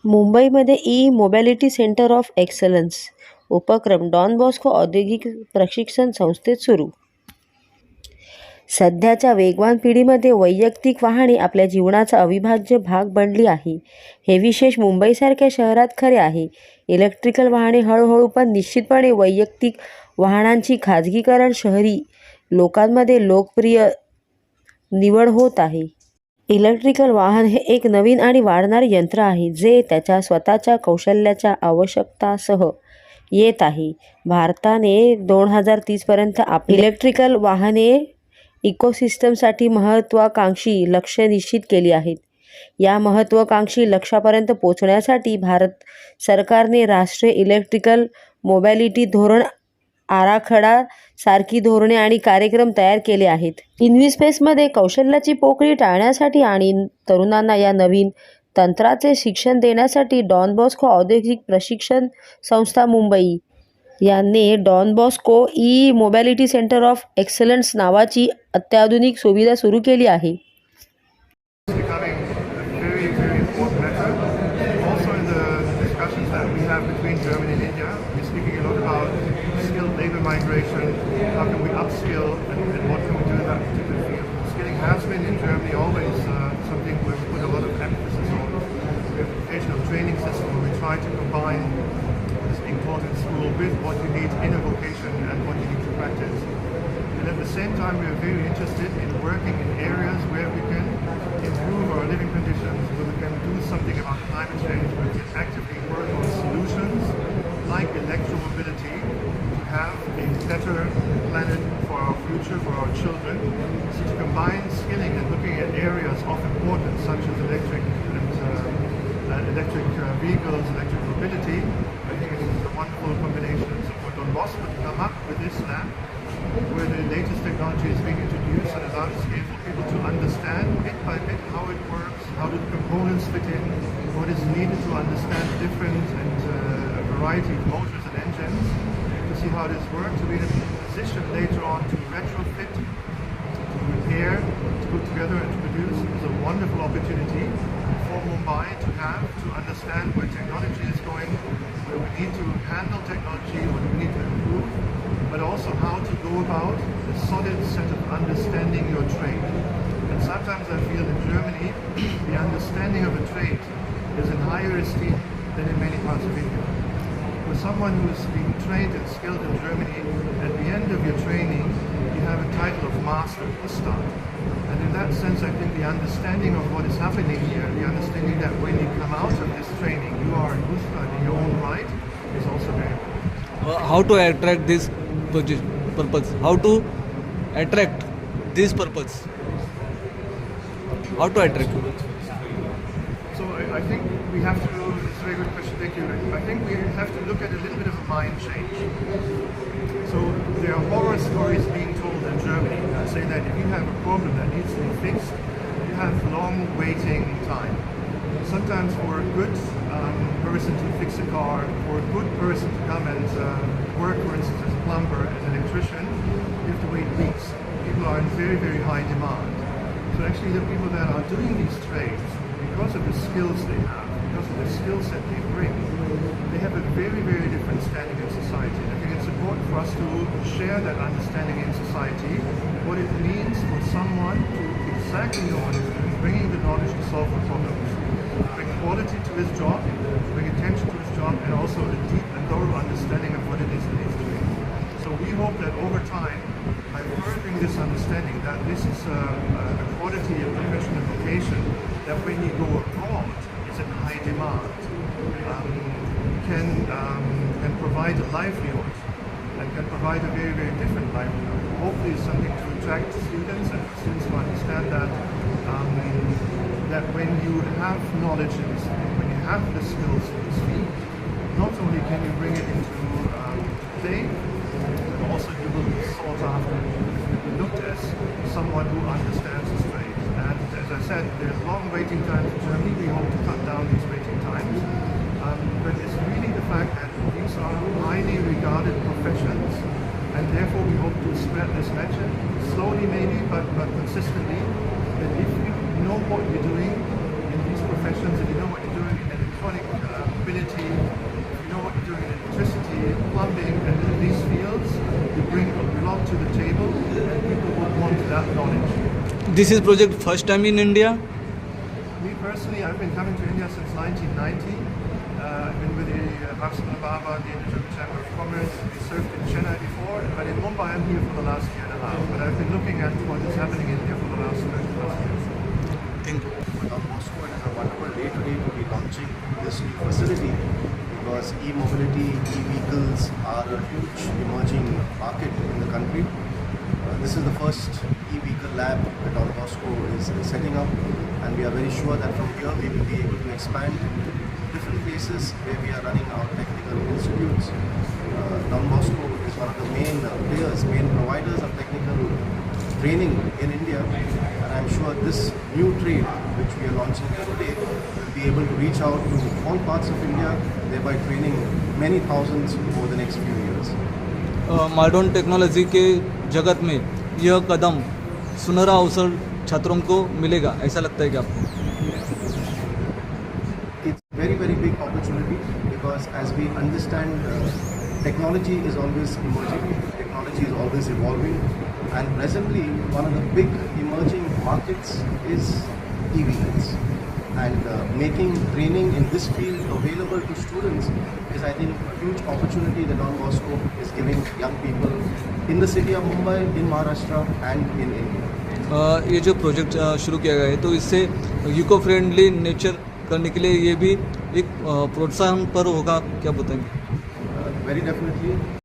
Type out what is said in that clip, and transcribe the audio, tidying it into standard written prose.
मुंबईमध्ये मोबॅलिटी centre of excellence उपक्रम don Bosco औद्योगिक प्रशिक्षण संस्थेत सुरू. सध्याच्या वेगवान पिढीमध्ये वैयक्तिक वाहने आपल्या जीवनाचा अविभाज्य भाग बनली आहे. हे विशेष मुंबईसारख्या शहरात खरे आहे. इलेक्ट्रिकल वाहने हळूहळू पण निश्चितपणे वैयक्तिक वाहनांची खाजगीकरण शहरी लोकांमध्ये लोकप्रिय निवड होत आहे. इलेक्ट्रिकल वाहन हे एक नवीन आणि वाढणारे यंत्र आहे जे त्याच्या स्वतःच्या कौशल्याच्या आवश्यकतासह येत आहे. भारताने 2030 पर्यंत आपल्या इलेक्ट्रिकल वाहने इकोसिस्टमसाठी महत्त्वाकांक्षी लक्ष्य निश्चित केली आहेत. या महत्त्वाकांक्षी लक्ष्यापर्यंत पोहोचण्यासाठी भारत सरकारने राष्ट्रीय इलेक्ट्रिकल मोबॅलिटी धोरण आराखडा सारखी धोरणे आणि कार्यक्रम तयार केले आहेत. इन्व्हीस्पेसमध्ये कौशल्याची पोकळी टाळण्यासाठी आणि तरुणांना या नवीन तंत्राचे शिक्षण देण्यासाठी डॉन बॉस्को औद्योगिक प्रशिक्षण संस्था मुंबई यांनी Don Bosco mobility centre of excellence नावाची अत्याधुनिक सुविधा सुरू केली आहे. Migration, how can we upskill and what can we do in that particular field? Skilling has been in Germany always something we've put a lot of emphasis on. We have a vocational training system where we try to combine what is being taught in school with what you need in a vocation and what you need to practice. And at the same time we are very interested in working in areas where we can improve our living conditions, where we can do something about climate change, where we can actively work on solutions like electromobility have a better planet for our future, for our children. So to combine skilling and looking at areas of importance such as electric vehicles, electric mobility, I think it is a wonderful combination. So for Don Bosco to come up with this lab where the latest technology is being introduced and allows people to understand bit by bit how it works, how do the components fit in, what is needed to understand different and variety of motors and engines, to see how this works, to be in a position later on to retrofit, to repair, to put together and to produce is a wonderful opportunity for Mumbai to have, to understand where technology is going, where we need to handle technology, what we need to improve, but also how to go about a solid set of understanding your trade. And sometimes I feel in Germany, the understanding of a trade is in higher esteem than in many parts of India. For someone who is being trained and skilled in Germany, at the end of your training, you have a title of master, Ustad. And in that sense, I think the understanding of what is happening here, the understanding that when you come out of this training, you are an Ustad in your own right, is also very important. How to attract this purpose? How to attract this purpose? How to attract? So I think we have to, it's a very good question, thank you. I think we have to look at a little bit of a mind change. So there are horror stories being told in Germany that say that if you have a problem that needs to be fixed, you have long waiting time. Sometimes for a good person to fix a car, for a good person to come and work, for instance, as a plumber, as an electrician, you have to wait weeks. People are in very, very high demand. So actually the people that are doing these trades, because of the skills they have, because of the skill set they bring, they have a very, very different standing in society. And I think it's important for us to share that understanding in society, what it means for someone to exactly know what he's doing, bringing the knowledge to solve the problems, bring quality to his job, bring attention to his job, and also a deep and thorough understanding of what it is that he's doing. So we hope that over time, by furthering this understanding that this is a quality of profession and vocation, that when you go abroad, it's in high demand, can provide a livelihood and can provide a very, very different livelihood. Hopefully it's something to attract students and for students to understand that that when you have knowledge in this field, when you have the skills in this field, not only can you bring it into play, but also you will be sought after. You will be looked as someone who understands this trade. And as I said, there's long waiting times in Germany. We hope to cut down these waiting times. But it's really the fact that these are highly regarded professions, and therefore we hope to spread this message slowly maybe, but consistently, that if you know what you're doing in these professions, and you know what you're doing in electronic This is project first time in India. Me personally, I've been coming to India since 1990. I've been with the Maharashtra Baba, the Indian Chamber of Commerce. We served in Chennai before, but in Mumbai I'm here for the last year and a half. But I've been looking at what is happening in India for the last 30 plus years. Thank you. For Don Bosco, it is a wonderful day today to be launching this new facility because e-mobility, e-vehicles are a huge emerging market in the country. This is the first e-vehicle lab that Don Bosco is setting up, and we are very sure that from here we will be able to expand to different places where we are running our technical institutes. Don Bosco is one of the main players, main providers of technical training in India, and I'm sure this new trade which we are launching here today will be able to reach out to all parts of India, thereby training many thousands over the next few years. Modern technology के जगत में यह कदम सुनहरा अवसर छात्रों को मिलेगा, ऐसा लगता है कि आपको? It's very, very big opportunity because as we understand, technology is always emerging, technology is always evolving, and presently one of the big emerging markets is e-vehicles. And making training in this field available to students is, I think, a huge opportunity that Don Bosco is giving young people in the city of Mumbai, in Maharashtra, and in India. ये जो project शुरू किया गया है तो इससे eco friendly nature करने के लिए ये भी एक प्रोत्साहन पर होगा, क्या बताएंगे? Very definitely.